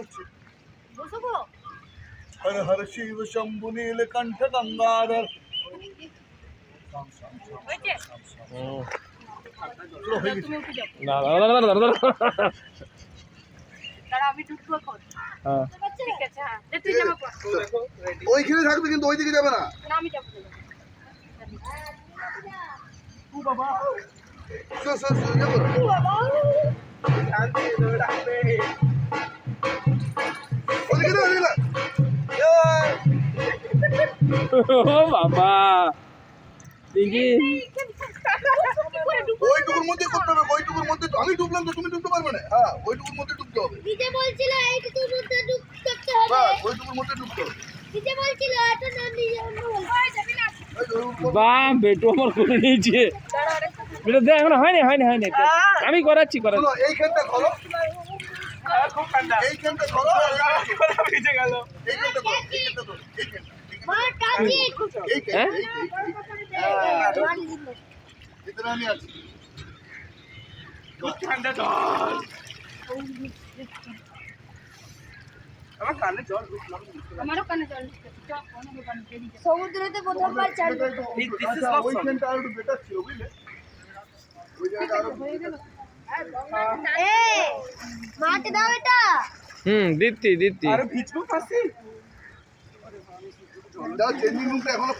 উঠছে। হর হর শিব শম্ভু নীলকণ্ঠ গঙ্গাধর। ওইখানে থাকবে কিন্তু ওই দিকে যাবে না। বাবা ওইটুকুর মধ্যে করতে হবে, ওইটুকুর মধ্যে। আমি ডুবলাম তো তুমি ডুবতে পারবে না। হ্যাঁ, ওইটুকুর মধ্যে ডুবতে হবে। দিদি বলছিল এইটুকুর মধ্যে ডুবতে হবে। বাহ, ওইটুকুর মধ্যে ডুবতে হবে। দিদি বলছিল এটা না নিজে অন্য বলছিল। বা বেটু আমার করে নিয়েছে। বেটা দেখ এখন হয়নি। আমি করাচ্ছি শোনো, এইখানটা খোলো, এইখানটা খোলো, ভিজে গেল। এইখানটা খোলো, এইখানটা খোলো, এইখানটা। মা টাচি এইখানটা, মার দিল। ভিতরে আমি আছি। ঠান্ডা জল আমার কানে জল ঢুকলাম। আমারও কানে জল সমুদ্রতে প্রথমবার চান করতে। ওইখানটা আরো বেটার ছিল, বুঝলে? ওই জায়গাটা আরো এই মাকে দাও এটা। দিচ্ছি। দাও, চেঞ্জিং রুমটা এখনো